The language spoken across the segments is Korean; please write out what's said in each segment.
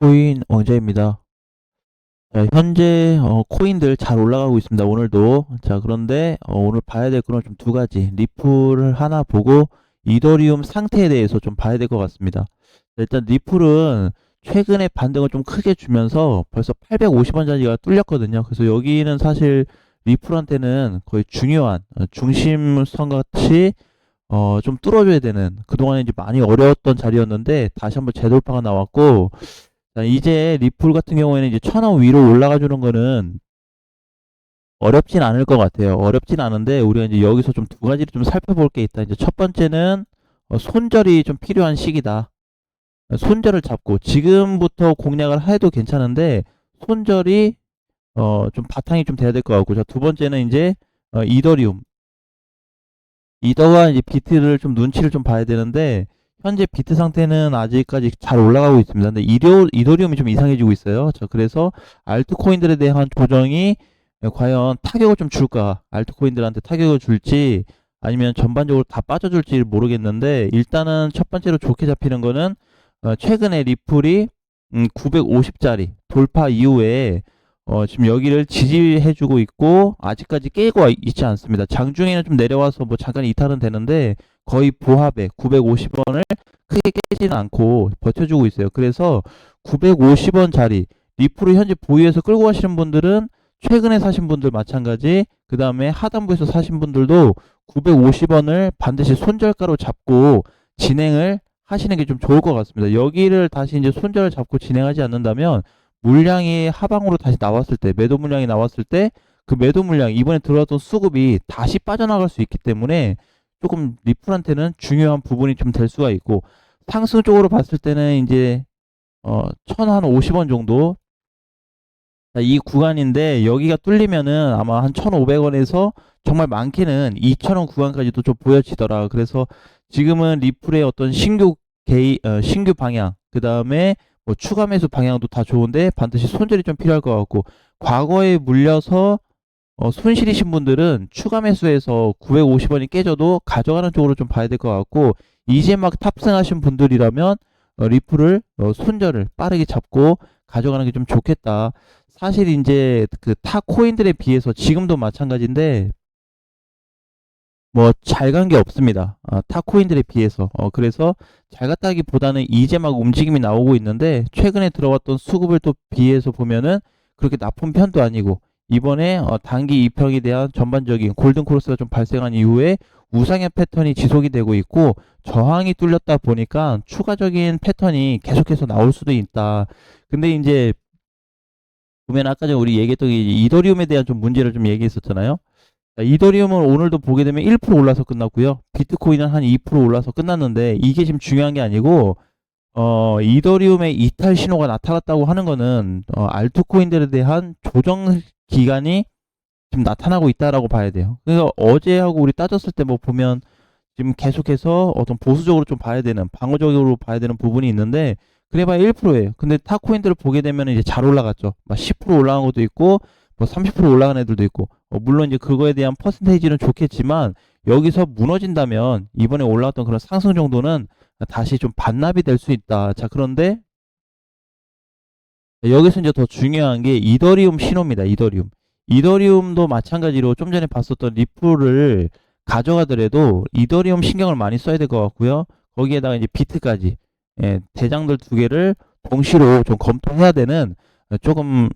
비트코인 왕자입니다. 자, 현재 코인들 잘 올라가고 있습니다. 오늘도. 자, 그런데 오늘 봐야 될 거는 좀 두 가지. 리플을 하나 보고 이더리움 상태에 대해서 좀 봐야 될 것 같습니다. 일단 리플은 최근에 반등을 좀 크게 주면서 벌써 850원짜리가 뚫렸거든요. 그래서 여기는 사실 리플한테는 거의 중요한 중심선 같이 좀 뚫어줘야 되는, 그동안에 이제 많이 어려웠던 자리였는데 다시 한번 재돌파가 나왔고, 자, 이제 리플 같은 경우에는 이제 1000원 위로 올라가 주는 거는 어렵진 않을 것 같아요. 어렵진 않은데 우리가 이제 여기서 좀 두 가지를 좀 살펴볼 게 있다. 이제 첫 번째는 손절이 좀 필요한 시기다. 손절을 잡고 지금부터 공략을 해도 괜찮은데 손절이 좀 바탕이 좀 돼야 될 것 같고, 자, 두 번째는 이제 이더리움, 이더와 이제 비트를 좀 눈치를 좀 봐야 되는데, 현재 비트 상태는 아직까지 잘 올라가고 있습니다. 근데 이더리움이 좀 이상해지고 있어요. 자, 그래서 알트코인들에 대한 조정이 과연 타격을 좀 줄까? 알트코인들한테 타격을 줄지 아니면 전반적으로 다 빠져줄지 모르겠는데, 일단은 첫 번째로 좋게 잡히는 거는 최근에 리플이 950짜리 돌파 이후에 지금 여기를 지지해주고 있고 아직까지 깨고 있지 않습니다. 장중에는 좀 내려와서 뭐 잠깐 이탈은 되는데 거의 보합에 950원을 크게 깨지는 않고 버텨주고 있어요. 그래서 950원 자리 리플을 현재 보유해서 끌고 가시는 분들은, 최근에 사신 분들 마찬가지, 그 다음에 하단부에서 사신 분들도 950원을 반드시 손절가로 잡고 진행을 하시는 게 좀 좋을 것 같습니다. 여기를 다시 이제 손절을 잡고 진행하지 않는다면 물량이 하방으로 다시 나왔을 때, 매도 물량이 나왔을 때 그 매도 물량, 이번에 들어왔던 수급이 다시 빠져나갈 수 있기 때문에 조금 리플한테는 중요한 부분이 좀 될 수가 있고, 상승 쪽으로 봤을 때는 이제 1050원 정도, 이 구간인데 여기가 뚫리면은 아마 한 1,500원에서 정말 많게는 2,000원 구간까지도 좀 보여지더라. 그래서 지금은 리플의 어떤 신규 방향, 그 다음에 뭐 추가 매수 방향도 다 좋은데 반드시 손절이 좀 필요할 것 같고, 과거에 물려서 손실이신 분들은 추가 매수해서 950원이 깨져도 가져가는 쪽으로 좀 봐야 될 것 같고, 이제 막 탑승하신 분들이라면 리플을 손절을 빠르게 잡고 가져가는 게 좀 좋겠다. 사실 이제 그 타 코인들에 비해서 지금도 마찬가지인데 뭐 잘 간 게 없습니다. 타 코인들에 비해서. 그래서 잘 갔다기보다는 이제 막 움직임이 나오고 있는데, 최근에 들어왔던 수급을 또 비해서 보면은 그렇게 나쁜 편도 아니고, 이번에 단기 이평에 대한 전반적인 골든 크로스가 좀 발생한 이후에 우상향 패턴이 지속이 되고 있고, 저항이 뚫렸다 보니까 추가적인 패턴이 계속해서 나올 수도 있다. 근데 이제 보면 아까 전에 우리 얘기했던 이더리움에 대한 좀 문제를 좀 얘기했었잖아요. 이더리움은 오늘도 보게 되면 1% 올라서 끝났고요. 비트코인은 한 2% 올라서 끝났는데, 이게 지금 중요한 게 아니고 이더리움의 이탈 신호가 나타났다고 하는 거는 알트코인들에 대한 조정 기간이 지금 나타나고 있다라고 봐야 돼요. 그래서 어제하고 우리 따졌을 때 뭐 보면 지금 계속해서 어떤 보수적으로 좀 봐야 되는, 방어적으로 봐야 되는 부분이 있는데, 그래봐야 1%예요. 근데 타코인들을 보게 되면 이제 잘 올라갔죠. 막 10% 올라간 것도 있고, 뭐 30% 올라간 애들도 있고, 물론 이제 그거에 대한 퍼센테이지는 좋겠지만, 여기서 무너진다면 이번에 올라왔던 그런 상승 정도는 다시 좀 반납이 될 수 있다. 자, 그런데 여기서 이제 더 중요한 게 이더리움 신호입니다. 이더리움도 마찬가지로 좀 전에 봤었던 리플을 가져가더라도 이더리움 신경을 많이 써야 될 것 같고요. 거기에다가 이제 비트까지, 대장들 두 개를 동시로 좀 검토해야 되는, 조금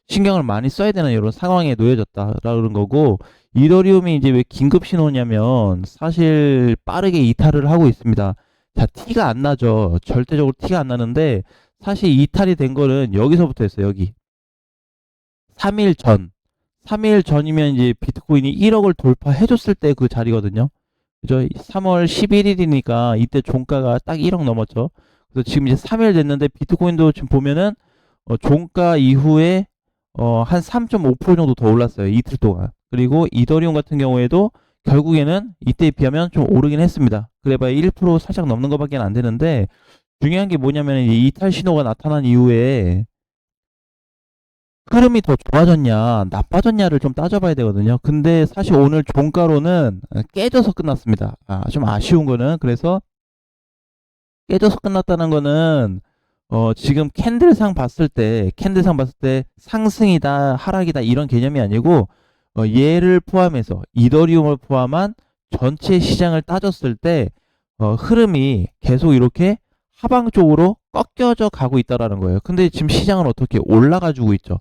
신경을 많이 써야 되는 이런 상황에 놓여졌다라는 거고, 이더리움이 이제 왜 긴급 신호냐면 사실 빠르게 이탈을 하고 있습니다. 자, 티가 안 나죠. 절대적으로 티가 안 나는데, 사실 이탈이 된 거는 여기서부터 했어요. 여기 3일 전, 3일 전이면 이제 비트코인이 1억을 돌파해줬을 때 그 자리거든요. 그죠? 3월 11일이니까 이때 종가가 딱 1억 넘었죠. 그래서 지금 이제 3일 됐는데 비트코인도 지금 보면은 종가 이후에 한 3.5% 정도 더 올랐어요. 이틀 동안. 그리고 이더리움 같은 경우에도 결국에는 이때에 비하면 좀 오르긴 했습니다. 그래봐야 1% 살짝 넘는 것밖에 안 되는데, 중요한 게 뭐냐면 이제 이탈 신호가 나타난 이후에 흐름이 더 좋아졌냐 나빠졌냐를 좀 따져봐야 되거든요. 근데 사실 오늘 종가로는 깨져서 끝났습니다. 좀 아쉬운 거는, 그래서 깨져서 끝났다는 거는 지금 캔들상 봤을 때 상승이다, 하락이다 이런 개념이 아니고 얘를 포함해서 이더리움을 포함한 전체 시장을 따졌을 때 흐름이 계속 이렇게 하방 쪽으로 꺾여져 가고 있다라는 거예요. 근데 지금 시장은 어떻게 올라가 주고 있죠.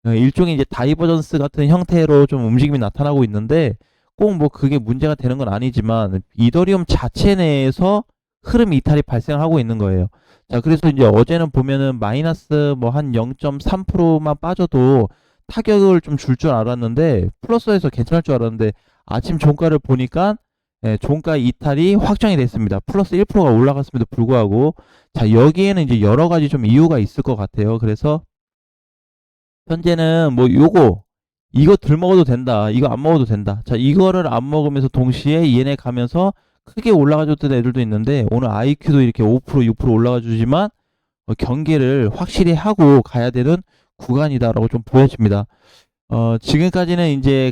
일종의 이제 다이버전스 같은 형태로 좀 움직임이 나타나고 있는데 꼭 뭐 그게 문제가 되는 건 아니지만 이더리움 자체 내에서 흐름 이탈이 발생하고 있는 거예요. 자, 그래서 이제 어제는 보면은 마이너스 뭐 한 0.3%만 빠져도 타격을 좀 줄 줄 알았는데 플러스에서 괜찮을 줄 알았는데 아침 종가를 보니까 종가 이탈이 확정이 됐습니다. 플러스 1%가 올라갔음에도 불구하고 자, 여기에는 이제 여러 가지 좀 이유가 있을 것 같아요. 그래서 현재는 뭐 이거 덜 먹어도 된다. 이거 안 먹어도 된다. 자, 이거를 안 먹으면서 동시에 얘네 가면서 크게 올라가줬던 애들도 있는데 오늘 IQ도 이렇게 5% 6% 올라가 주지만 경계를 확실히 하고 가야 되는 구간이다라고 좀 보여집니다. 지금까지는 이제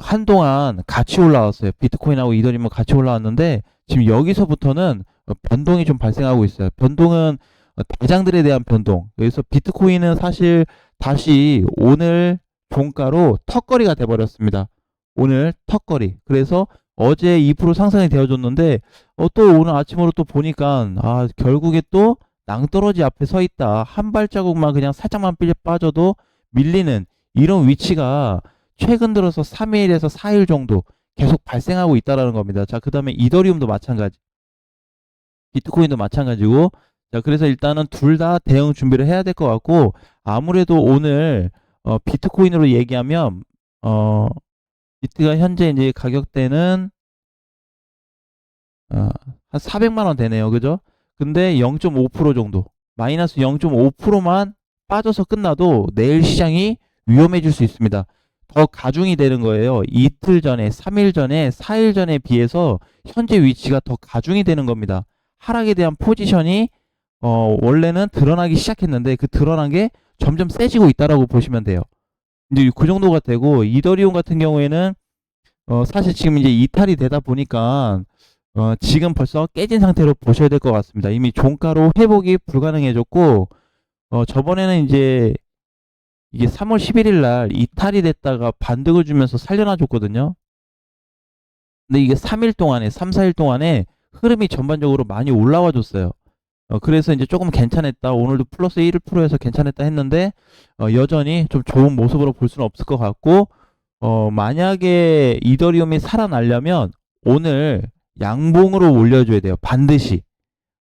한동안 같이 올라왔어요. 비트코인하고 이더리움은 같이 올라왔는데 지금 여기서부터는 변동이 좀 발생하고 있어요. 변동은 대장들에 대한 변동. 여기서 비트코인은 사실 다시 오늘 종가로 턱걸이가 돼버렸습니다. 오늘 턱걸이. 그래서 어제 2% 상승이 되어줬는데 또 오늘 아침으로 또 보니까 결국에 또 낭떠러지 앞에 서 있다. 한 발자국만 그냥 살짝만 빠져도 밀리는 이런 위치가 최근 들어서 3일에서 4일 정도 계속 발생하고 있다라는 겁니다. 자, 그 다음에 이더리움도 마찬가지. 비트코인도 마찬가지고. 자, 그래서 일단은 둘 다 대응 준비를 해야 될 것 같고 아무래도 오늘 비트코인으로 얘기하면 비트가 현재 이제 가격대는 한 400만 원 되네요. 그죠? 근데 0.5% 정도, 마이너스 0.5%만 빠져서 끝나도 내일 시장이 위험해질 수 있습니다. 더 가중이 되는 거예요. 이틀 전에, 3일 전에, 4일 전에 비해서 현재 위치가 더 가중이 되는 겁니다. 하락에 대한 포지션이 원래는 드러나기 시작했는데 그 드러난 게 점점 세지고 있다라고 보시면 돼요. 이제 그 정도가 되고 이더리움 같은 경우에는 사실 지금 이제 이탈이 되다 보니까 지금 벌써 깨진 상태로 보셔야 될 것 같습니다. 이미 종가로 회복이 불가능해졌고 저번에는 이제 이게 3월 11일 날 이탈이 됐다가 반등을 주면서 살려놔 줬거든요. 근데 이게 3일 동안에 3, 4일 동안에 흐름이 전반적으로 많이 올라와 줬어요. 그래서 이제 조금 괜찮았다. 오늘도 플러스 1%에서 괜찮았다 했는데 여전히 좀 좋은 모습으로 볼 수는 없을 것 같고 만약에 이더리움이 살아나려면 오늘 양봉으로 올려줘야 돼요. 반드시.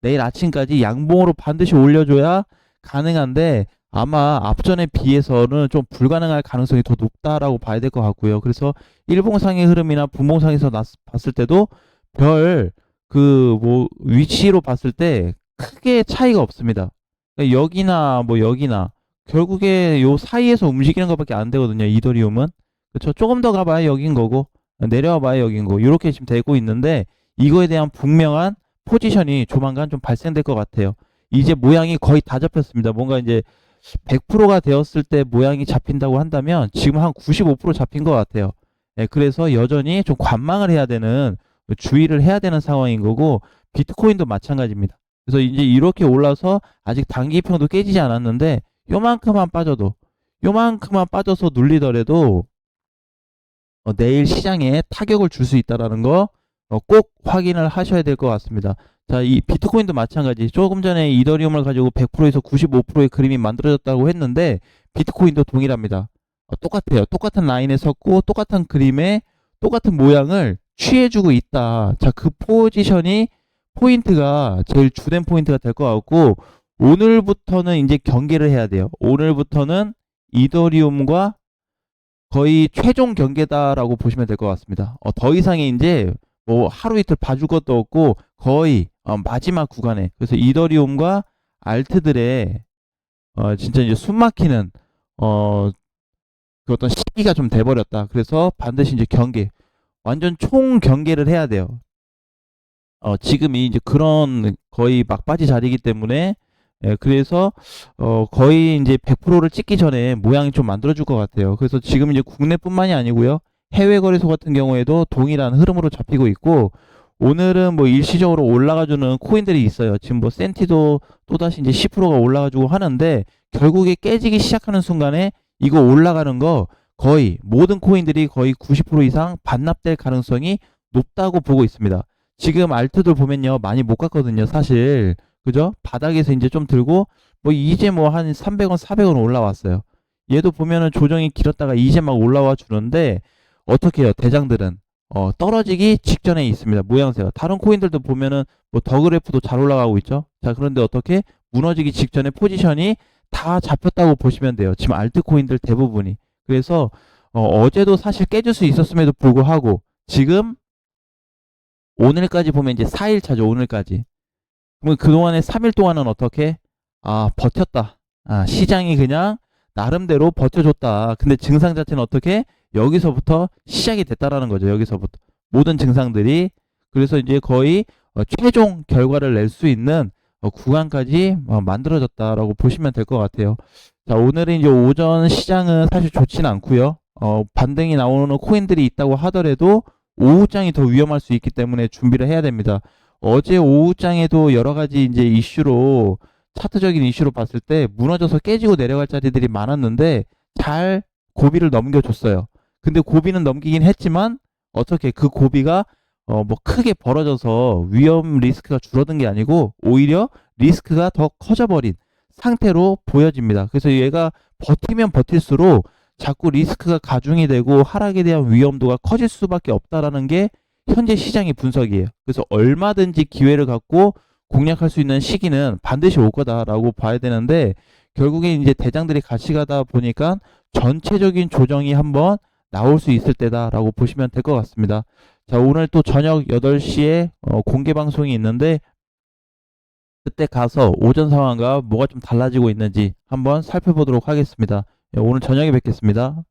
내일 아침까지 양봉으로 반드시 올려줘야 가능한데 아마 앞전에 비해서는 좀 불가능할 가능성이 더 높다라고 봐야 될 것 같고요. 그래서 일봉상의 흐름이나 분봉상에서 봤을 때도 별 그 뭐 위치로 봤을 때 크게 차이가 없습니다. 그러니까 여기나 뭐 여기나 결국에 요 사이에서 움직이는 것밖에 안 되거든요. 이더리움은. 그렇죠. 조금 더 가봐야 여긴 거고 내려와 봐야 여긴 거고 이렇게 지금 되고 있는데 이거에 대한 분명한 포지션이 조만간 좀 발생될 것 같아요. 이제 모양이 거의 다 잡혔습니다. 뭔가 이제 100%가 되었을 때 모양이 잡힌다고 한다면 지금 한 95% 잡힌 것 같아요. 그래서 여전히 좀 관망을 해야 되는, 주의를 해야 되는 상황인 거고 비트코인도 마찬가지입니다. 그래서 이제 이렇게 올라서 아직 단기평도 깨지지 않았는데 요만큼만 빠져서 눌리더라도 내일 시장에 타격을 줄 수 있다라는 거 꼭 확인을 하셔야 될 것 같습니다. 자, 이 비트코인도 마찬가지. 조금 전에 이더리움을 가지고 100%에서 95%의 그림이 만들어졌다고 했는데 비트코인도 동일합니다. 똑같아요. 똑같은 라인에 섰고 똑같은 그림에 똑같은 모양을 취해주고 있다. 자, 그 포지션이 포인트가 제일 주된 포인트가 될 것 같고 오늘부터는 이제 경계를 해야 돼요. 오늘부터는 이더리움과 거의 최종 경계다라고 보시면 될 것 같습니다. 더 이상의 이제 뭐 하루 이틀 봐줄 것도 없고 거의 마지막 구간에, 그래서 이더리움과 알트들의 진짜 이제 숨막히는 그 어떤 시기가 좀 돼버렸다. 그래서 반드시 이제 경계, 완전 총 경계를 해야 돼요. 지금이 이제 그런 거의 막바지 자리이기 때문에 그래서 거의 이제 100%를 찍기 전에 모양이 좀 만들어줄 것 같아요. 그래서 지금 이제 국내뿐만이 아니고요, 해외 거래소 같은 경우에도 동일한 흐름으로 잡히고 있고 오늘은 뭐 일시적으로 올라가주는 코인들이 있어요. 지금 뭐 센티도 또다시 이제 10%가 올라가지고 하는데 결국에 깨지기 시작하는 순간에 이거 올라가는 거 거의 모든 코인들이 거의 90% 이상 반납될 가능성이 높다고 보고 있습니다. 지금 알트들 보면요 많이 못 갔거든요 사실. 그죠? 바닥에서 이제 좀 들고 뭐 이제 뭐 한 300원 400원 올라왔어요. 얘도 보면은 조정이 길었다가 이제 막 올라와 주는데 어떻게 해요 대장들은 떨어지기 직전에 있습니다. 모양새가. 다른 코인들도 보면은 뭐 더그래프도 잘 올라가고 있죠. 자, 그런데 어떻게 무너지기 직전에 포지션이 다 잡혔다고 보시면 돼요. 지금 알트 코인들 대부분이. 그래서 어제도 사실 깨질 수 있었음에도 불구하고 지금 오늘까지 보면 이제 4일 차죠. 오늘까지. 그러면 그동안에 3일 동안은 어떻게? 아, 버텼다. 아, 시장이 그냥 나름대로 버텨줬다. 근데 증상 자체는 어떻게? 여기서부터 시작이 됐다라는 거죠. 여기서부터. 모든 증상들이. 그래서 이제 거의 최종 결과를 낼 수 있는 구간까지 만들어졌다라고 보시면 될 것 같아요. 자, 오늘은 이제 오전 시장은 사실 좋지는 않고요. 반등이 나오는 코인들이 있다고 하더라도 오후장이 더 위험할 수 있기 때문에 준비를 해야 됩니다. 어제 오후장에도 여러 가지 이제 이슈로 차트적인 이슈로 봤을 때 무너져서 깨지고 내려갈 자리들이 많았는데 잘 고비를 넘겨줬어요. 근데 고비는 넘기긴 했지만 어떻게 그 고비가 뭐 크게 벌어져서 위험 리스크가 줄어든 게 아니고 오히려 리스크가 더 커져버린 상태로 보여집니다. 그래서 얘가 버티면 버틸수록 자꾸 리스크가 가중이 되고 하락에 대한 위험도가 커질 수밖에 없다라는 게 현재 시장의 분석이에요. 그래서 얼마든지 기회를 갖고 공략할 수 있는 시기는 반드시 올 거다라고 봐야 되는데 결국에 이제 대장들이 같이 가다 보니까 전체적인 조정이 한번 나올 수 있을 때다라고 보시면 될 것 같습니다. 자, 오늘 또 저녁 8시에 공개 방송이 있는데 그때 가서 오전 상황과 뭐가 좀 달라지고 있는지 한번 살펴보도록 하겠습니다. 오늘 저녁에 뵙겠습니다.